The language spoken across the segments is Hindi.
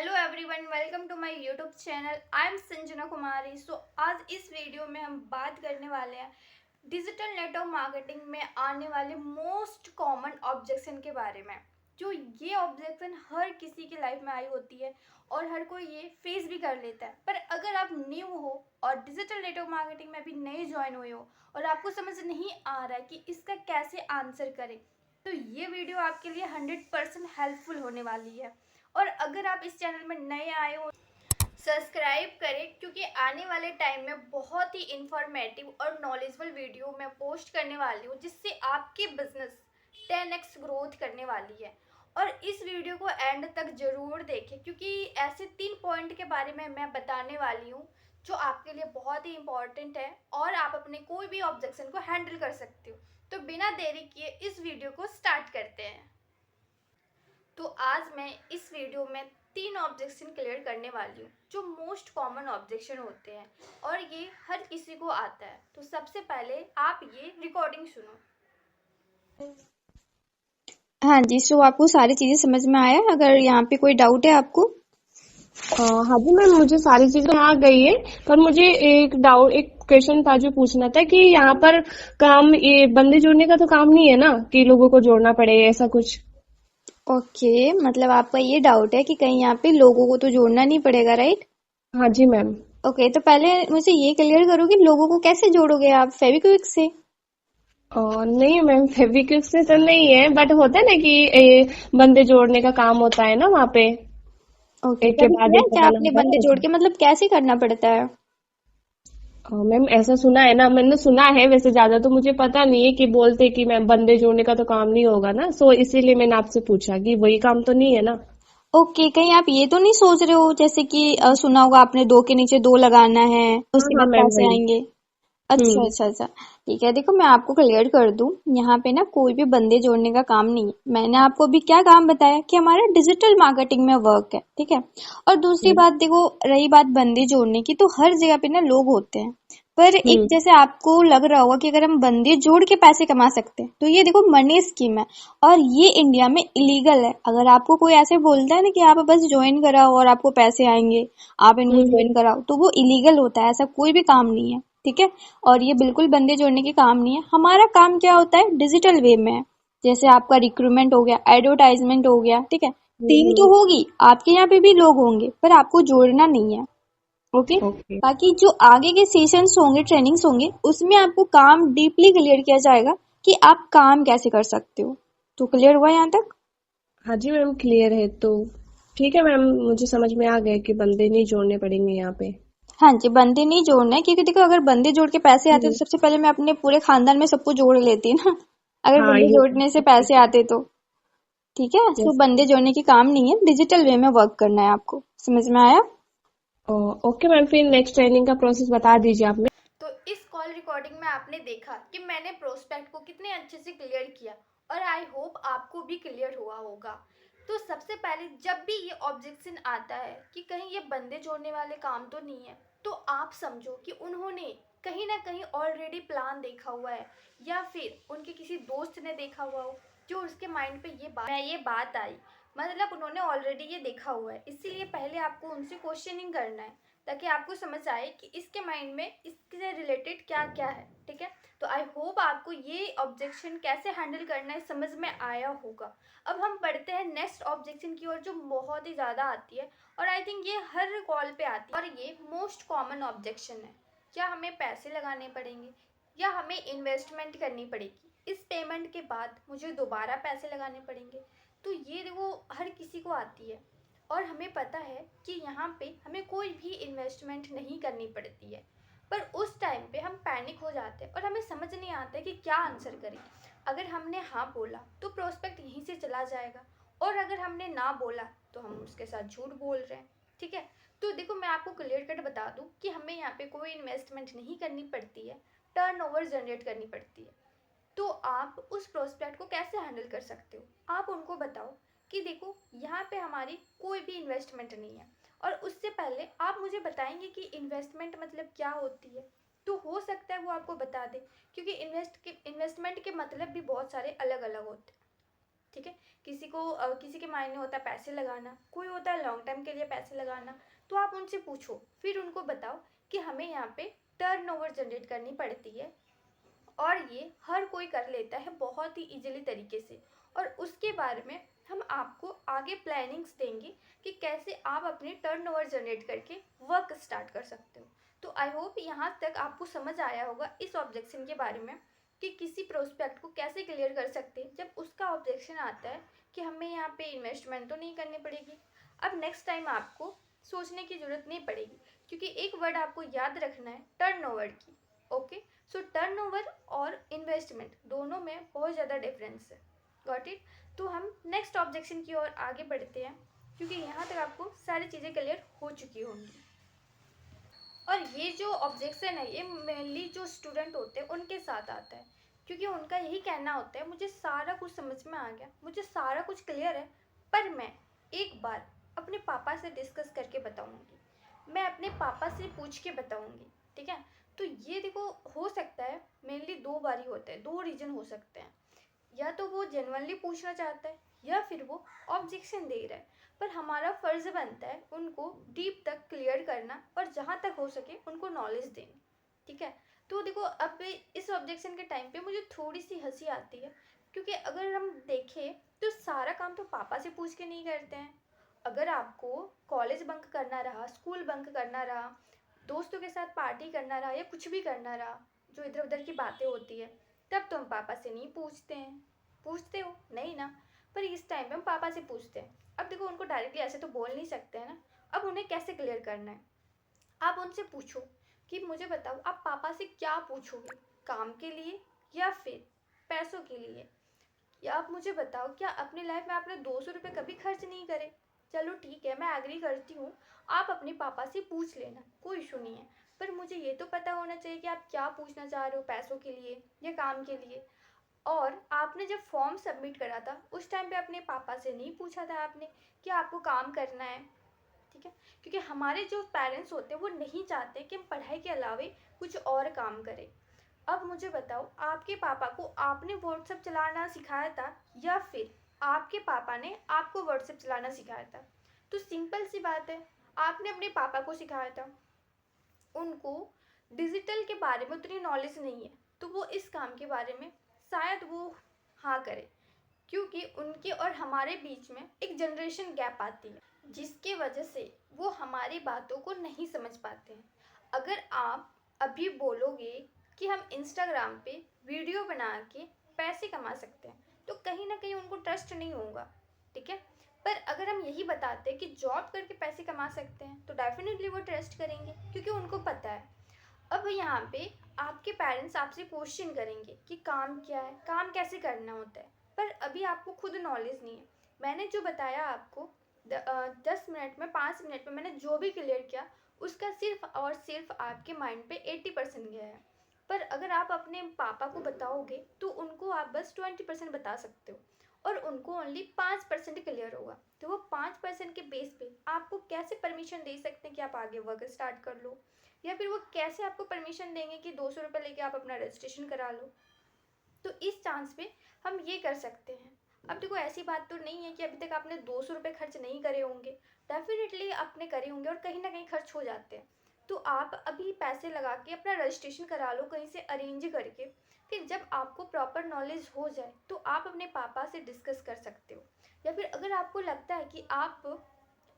Hello everyone, welcome to my YouTube channel. I am Sanjana Kumari. आज इस वीडियो में हम बात करने वाले हैं डिजिटल नेटवर्क मार्केटिंग में आने वाले मोस्ट कॉमन ऑब्जेक्शन के बारे में। जो ये ऑब्जेक्शन हर किसी की लाइफ में आई होती है और हर कोई ये फेस भी कर लेता है। पर अगर आप न्यू हो और डिजिटल नेटवर्क मार्केटिंग में अभी नए ज्वाइन हुए हो और आपको समझ नहीं आ रहा है कि इसका कैसे आंसर करें, तो ये वीडियो आपके लिए 100% हेल्पफुल होने वाली है। और अगर आप इस चैनल में नए आए हो, सब्सक्राइब करें, क्योंकि आने वाले टाइम में बहुत ही इंफॉर्मेटिव और नॉलेजेबल वीडियो मैं पोस्ट करने वाली हूँ, जिससे आपकी बिजनेस 10x ग्रोथ करने वाली है। और इस वीडियो को एंड तक जरूर देखें, क्योंकि ऐसे 3 पॉइंट के बारे में मैं बताने वाली हूँ जो आपके लिए बहुत ही इम्पोर्टेंट है और आप अपने कोई भी ऑब्जेक्शन को हैंडल कर सकते हो। तो बिना देरी किए इस वीडियो को स्टार्ट करते हैं। तो आज मैं इस वीडियो में 3 ऑब्जेक्शन क्लियर करने वाली हूँ जो मोस्ट कॉमन ऑब्जेक्शन होते हैं और ये हर किसी को आता है। तो सबसे पहले आप ये रिकॉर्डिंग सुनो। हाँ जी। सो आपको सारी चीजें समझ में आया? अगर यहाँ पे कोई डाउट है आपको? हाँ जी मैम, मुझे सारी चीजें आ गई है। पर मुझे एक क्वेश्चन था जो पूछना था कि यहाँ पर काम, ये बंदे जोड़ने का तो काम नहीं है ना कि लोगों को जोड़ना पड़े, ऐसा कुछ? ओके, मतलब आपका ये डाउट है कि कहीं यहाँ पे लोगों को तो जोड़ना नहीं पड़ेगा, राइट? हाँ जी मैम। ओके, तो पहले मुझे ये क्लियर करो कि लोगों को कैसे जोड़ोगे आप? फेविक्विक से? नहीं मैम, फेविक्विक से तो नहीं है, बट होता है ना कि बंदे जोड़ने का काम होता है ना वहाँ पे, ओके, एक के कभी बाद किया एक है क्या बताना आपने होता है बंदे ना जोड़ वैसे। के? मतलब कैसे करना पड़ता है? मैम ऐसा सुना है ना, मैंने सुना है, वैसे ज्यादा तो मुझे पता नहीं है कि बोलते कि मैम बंदे जोड़ने का तो काम नहीं होगा ना, सो इसीलिए मैंने आपसे पूछा कि वही काम तो नहीं है ना। ओके, कहीं आप ये तो नहीं सोच रहे हो जैसे कि सुना होगा आपने, 2 के नीचे 2 लगाना है, हाँ उसके हाँ बाद मैम, पैसे वही। आएंगे? अच्छा हम्म। अच्छा अच्छा। ठीक है, देखो मैं आपको क्लियर कर दूं। यहाँ पे ना कोई भी बंदे जोड़ने का काम नहीं है। मैंने आपको अभी क्या काम बताया कि हमारा डिजिटल मार्केटिंग में वर्क है, ठीक है। और दूसरी हम्म। बात देखो, रही बात बंदे जोड़ने की, तो हर जगह पे ना लोग होते हैं। पर एक हम्म। जैसे आपको लग रहा होगा कि अगर हम बंदे जोड़ के पैसे कमा सकते हैं, तो ये देखो मनी स्कीम है और ये इंडिया में इलीगल है। अगर आपको कोई ऐसे बोलता है ना कि आप बस ज्वाइन कराओ और आपको पैसे आएंगे, आप इनको हम्म। ज्वाइन कराओ, तो वो इलीगल होता है। ऐसा कोई भी काम नहीं है, ठीक है। और ये बिल्कुल बंदे जोड़ने के काम नहीं है। हमारा काम क्या होता है, डिजिटल वे में है। जैसे आपका रिक्रूटमेंट हो गया, एडवर्टाइजमेंट हो गया, ठीक है। टीम तो हम्म। होगी, आपके यहाँ पे भी लोग होंगे, पर आपको जोड़ना नहीं है। ओके। ओके। बाकी जो आगे के सेशंस होंगे, ट्रेनिंग्स होंगे, उसमें आपको काम डीपली क्लियर किया जाएगा कि आप काम कैसे कर सकते हो। तो क्लियर हुआ यहाँ तक? हाँ जी मैम, क्लियर है तो। ठीक है मैम, मुझे समझ में आ गया कि बंदे नहीं जोड़ने पड़ेंगे यहाँ पे। हाँ जी, बंदे नहीं जोड़ना है, क्योंकि देखो अगर बंदे जोड़ के पैसे आते तो हम्म। सबसे पहले मैं अपने पूरे खानदान में सबको जोड़ लेती ना। अगर हाँ, बंदे ये जोड़ने से पैसे आते तो। ठीक है, सो यस। बंदे जोड़ने की काम नहीं है, डिजिटल वे में वर्क करना है आपको। समझ में आया? ओके मैम, फिर नेक्स्ट ट्रेनिंग का प्रोसेस बता दीजिए आप। तो इस कॉल रिकॉर्डिंग में आपने देखा कि मैंने प्रोस्पेक्ट को कितने अच्छे से क्लियर किया और आई होप आपको भी क्लियर हुआ होगा। तो सबसे पहले जब भी ये ऑब्जेक्शन आता है कि कहीं ये बंदे जोड़ने वाले काम तो नहीं है, तो आप समझो कि उन्होंने कहीं ना कहीं ऑलरेडी प्लान देखा हुआ है, या फिर उनके किसी दोस्त ने देखा हुआ हो जो उसके माइंड पे ये बात आई। मतलब उन्होंने ऑलरेडी ये देखा हुआ है, इसीलिए पहले आपको उनसे क्वेश्चनिंग करना है ताकि आपको समझ आए कि इसके माइंड में इससे रिलेटेड क्या क्या है। ठीक है, तो आई होप आपको ये ऑब्जेक्शन कैसे हैंडल करना है समझ में आया होगा। अब हम बढ़ते हैं नेक्स्ट ऑब्जेक्शन की ओर, जो बहुत ही ज़्यादा आती है और आई थिंक ये हर कॉल पे आती है, और ये मोस्ट कॉमन ऑब्जेक्शन है। क्या हमें पैसे लगाने पड़ेंगे या हमें इन्वेस्टमेंट करनी पड़ेगी? इस पेमेंट के बाद मुझे दोबारा पैसे लगाने पड़ेंगे? तो ये देखो हर किसी को आती है और हमें पता है कि यहाँ पे हमें कोई भी इन्वेस्टमेंट नहीं करनी पड़ती है। पर उस टाइम पे हम पैनिक हो जाते हैं और हमें समझ नहीं आता कि क्या आंसर करें। अगर हमने हाँ बोला तो प्रोस्पेक्ट यहीं से चला जाएगा, और अगर हमने ना बोला तो हम उसके साथ झूठ बोल रहे हैं। ठीक है, तो देखो मैं आपको क्लियर कट बता दूं कि हमें यहाँ पे कोई इन्वेस्टमेंट नहीं करनी पड़ती है, टर्नओवर जनरेट करनी पड़ती है। तो आप उस प्रोस्पेक्ट को कैसे हैंडल कर सकते हो? आप उनको बताओ कि देखो यहाँ पे हमारी कोई भी इन्वेस्टमेंट नहीं है, और उससे पहले आप मुझे बताएंगे कि इन्वेस्टमेंट मतलब क्या होती है। तो हो सकता है वो आपको बता दे, क्योंकि इन्वेस्टमेंट के मतलब भी बहुत सारे अलग अलग होते हैं। ठीक है। किसी के मायने होता है पैसे लगाना, कोई होता है लॉन्ग टर्म के लिए पैसे लगाना। तो आप उनसे पूछो, फिर उनको बताओ कि हमें यहाँ पे टर्नओवर जनरेट करनी पड़ती है और ये हर कोई कर लेता है बहुत ही इजीली तरीके से, और उसके बारे में हम आपको आगे प्लानिंग्स देंगे कि कैसे आप अपनी टर्नओवर जनरेट करके वर्क स्टार्ट कर सकते हो। तो आई होप यहाँ तक आपको समझ आया होगा इस ऑब्जेक्शन के बारे में कि किसी प्रोस्पेक्ट को कैसे क्लियर कर सकते हैं जब उसका ऑब्जेक्शन आता है कि हमें यहाँ पे इन्वेस्टमेंट तो नहीं करनी पड़ेगी। अब नेक्स्ट टाइम आपको सोचने की ज़रूरत नहीं पड़ेगी, क्योंकि एक वर्ड आपको याद रखना है, टर्नओवर की। ओके, सो टर्नओवर और इन्वेस्टमेंट दोनों में बहुत ज़्यादा डिफरेंस है। Got it. तो हम नेक्स्ट ऑब्जेक्शन की ओर आगे बढ़ते हैं, क्योंकि यहाँ तक आपको सारी चीज़ें क्लियर हो चुकी होंगी। और ये जो ऑब्जेक्शन है ये मेनली जो स्टूडेंट होते हैं उनके साथ आता है, क्योंकि उनका यही कहना होता है मुझे सारा कुछ समझ में आ गया, मुझे सारा कुछ क्लियर है, पर मैं एक बार अपने पापा से डिस्कस करके बताऊंगी, मैं अपने पापा से पूछ के बताऊंगी। ठीक है। तो ये देखो, हो सकता है मेनली दो बार ही होता है, दो रीज़न हो सकते हैं, या तो वो जेन्युइनली पूछना चाहता है या फिर वो ऑब्जेक्शन दे रहा है। पर हमारा फ़र्ज़ बनता है उनको डीप तक क्लियर करना और जहाँ तक हो सके उनको नॉलेज देनी। ठीक है। तो देखो, अब इस ऑब्जेक्शन के टाइम पे मुझे थोड़ी सी हंसी आती है, क्योंकि अगर हम देखें तो सारा काम तो पापा से पूछ के नहीं करते हैं। अगर आपको कॉलेज बंक करना रहा, स्कूल बंक करना रहा, दोस्तों के साथ पार्टी करना रहा या कुछ भी करना रहा, जो इधर उधर की बातें होती है, तब तो हम पापा से नहीं पूछते हैं। पूछते हो नहीं ना? पर इस टाइम पे हम पापा से पूछते हैं। अब देखो, उनको डायरेक्टली ऐसे तो बोल नहीं सकते हैं ना। अब उन्हें कैसे क्लियर करना है, आप उनसे पूछो कि मुझे बताओ आप पापा से क्या पूछोगे, काम के लिए या फिर पैसों के लिए, या आप मुझे बताओ क्या अपनी लाइफ में आपने 200 रुपये कभी खर्च नहीं करे। चलो ठीक है, मैं एग्री करती हूँ, आप अपने पापा से पूछ लेना, कोई इशू नहीं है। पर मुझे ये तो पता होना चाहिए कि आप क्या पूछना चाह रहे हो, पैसों के लिए या काम के लिए। और आपने जब फॉर्म सबमिट करा था उस टाइम पे अपने पापा से नहीं पूछा था आपने कि आपको काम करना है। ठीक है। क्योंकि हमारे जो पेरेंट्स होते हैं वो नहीं चाहते कि हम पढ़ाई के अलावे कुछ और काम करें। अब मुझे बताओ, आपके पापा को आपने व्हाट्सएप चलाना सिखाया था या फिर आपके पापा ने आपको व्हाट्सएप चलाना सिखाया था? तो सिंपल सी बात है, आपने अपने पापा को सिखाया था। उनको डिजिटल के बारे में उतनी नॉलेज नहीं है, तो वो इस काम के बारे में शायद वो हाँ करे, क्योंकि उनके और हमारे बीच में एक जनरेशन गैप आती है, जिसके वजह से वो हमारी बातों को नहीं समझ पाते हैं। अगर आप अभी बोलोगे कि हम इंस्टाग्राम पे वीडियो बना के पैसे कमा सकते हैं, तो कहीं ना कहीं उनको ट्रस्ट नहीं होगा। ठीक है। पर अगर हम यही बताते हैं कि जॉब करके पैसे कमा सकते हैं, तो डेफिनेटली वो ट्रस्ट करेंगे, क्योंकि उनको पता है। अब यहाँ पे आपके पेरेंट्स आपसे क्वेश्चन करेंगे कि काम क्या है, काम कैसे करना होता है, पर अभी आपको खुद नॉलेज नहीं है। मैंने जो बताया आपको 10 मिनट में, 5 मिनट में मैंने जो भी क्लियर किया, उसका सिर्फ और सिर्फ आपके माइंड पे 80% गया है। पर अगर आप अपने पापा को बताओगे तो उनको आप बस 20% बता सकते हो, और उनको ओनली 5% क्लियर होगा। तो वो 5% के बेस पे आपको कैसे परमिशन दे सकते हैं कि आप आगे वर्क स्टार्ट कर लो, या फिर वो कैसे आपको परमिशन देंगे कि 200 रुपये लेके आप अपना रजिस्ट्रेशन करा लो। तो इस चांस पे हम ये कर सकते हैं। अब देखो, ऐसी बात तो नहीं है कि अभी तक आपने 200 रुपये खर्च नहीं करे होंगे, डेफिनेटली आपने करे होंगे और कहीं ना कहीं खर्च हो जाते हैं। तो आप अभी पैसे लगा के अपना रजिस्ट्रेशन करा लो कहीं से अरेंज करके, फिर जब आपको प्रॉपर नॉलेज हो जाए तो आप अपने पापा से डिस्कस कर सकते हो। या फिर अगर आपको लगता है कि आप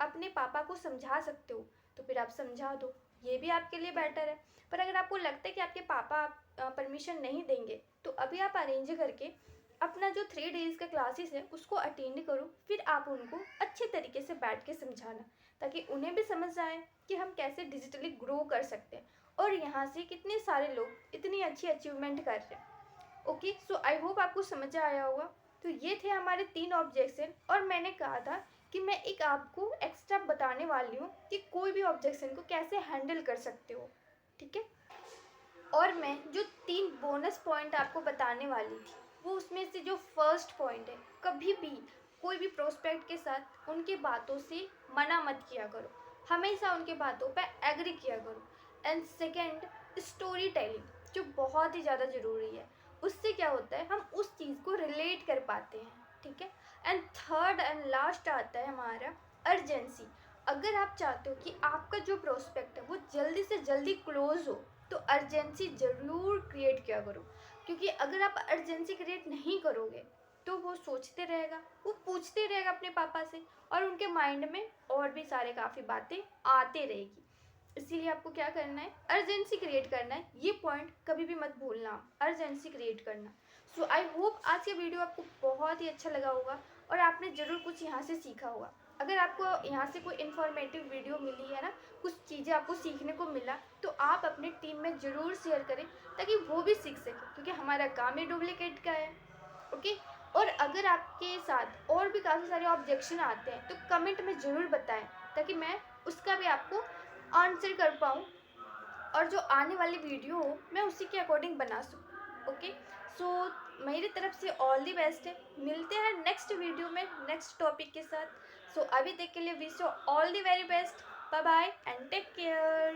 अपने पापा को समझा सकते हो तो फिर आप समझा दो, ये भी आपके लिए बेटर है। पर अगर आपको लगता है कि आपके पापा परमिशन नहीं देंगे, तो अभी आप अरेंज करके अपना जो 3 डेज़ का क्लासेस है उसको अटेंड करो, फिर आप उनको अच्छे तरीके से बैठ के समझाना, ताकि उन्हें भी समझ आए कि हम कैसे डिजिटली ग्रो कर सकते हैं और यहाँ से कितने सारे लोग इतनी अच्छी अचीवमेंट कर रहे हैं। ओके, सो आई होप आपको समझ आया होगा। तो ये थे हमारे 3 ऑब्जेक्शन, और मैंने कहा था कि मैं एक आपको एक्स्ट्रा बताने वाली हूँ कि कोई भी ऑब्जेक्शन को कैसे हैंडल कर सकते हो। ठीक है। और मैं जो 3 बोनस पॉइंट आपको बताने वाली थी, वो उसमें से जो फर्स्ट पॉइंट है, कभी भी कोई भी प्रोस्पेक्ट के साथ उनके बातों से मना मत किया करो, हमेशा उनके बातों पर एग्री किया करो। एंड सेकेंड, स्टोरी टेलिंग, जो बहुत ही ज़्यादा ज़रूरी है। उससे क्या होता है, हम उस चीज़ को रिलेट कर पाते हैं। ठीक है। एंड थर्ड एंड लास्ट आता है हमारा अर्जेंसी। अगर आप चाहते हो कि आपका जो प्रोस्पेक्ट है वो जल्दी से जल्दी क्लोज हो तो अर्जेंसी ज़रूर क्रिएट किया करो, क्योंकि अगर आप अर्जेंसी क्रिएट नहीं करोगे तो वो सोचते रहेगा, वो पूछते रहेगा अपने पापा से, और उनके माइंड में और भी सारे काफ़ी बातें आते रहेगी। इसीलिए आपको क्या करना है, अर्जेंसी क्रिएट करना है। ये पॉइंट कभी भी मत भूलना, अर्जेंसी क्रिएट करना। सो आई होप आज का वीडियो आपको बहुत ही अच्छा लगा होगा और आपने ज़रूर कुछ यहाँ से सीखा होगा। अगर आपको यहाँ से कोई इन्फॉर्मेटिव वीडियो मिली है ना, कुछ चीज़ें आपको सीखने को मिला, तो आप अपने टीम में ज़रूर शेयर करें ताकि वो भी सीख सके, क्योंकि हमारा काम ही डुप्लीकेट का है। ओके। और अगर आपके साथ और भी काफ़ी सारे ऑब्जेक्शन आते हैं तो कमेंट में ज़रूर बताएं ताकि मैं उसका भी आपको आंसर कर पाऊँ, और जो आने वाली वीडियो हो मैं उसी के अकॉर्डिंग बना सकूँ। ओके। सो मेरी तरफ से ऑल दी बेस्ट है। मिलते हैं नेक्स्ट वीडियो में नेक्स्ट टॉपिक के साथ। सो अभी तक के लिए wish you all the very best. Bye bye and take care.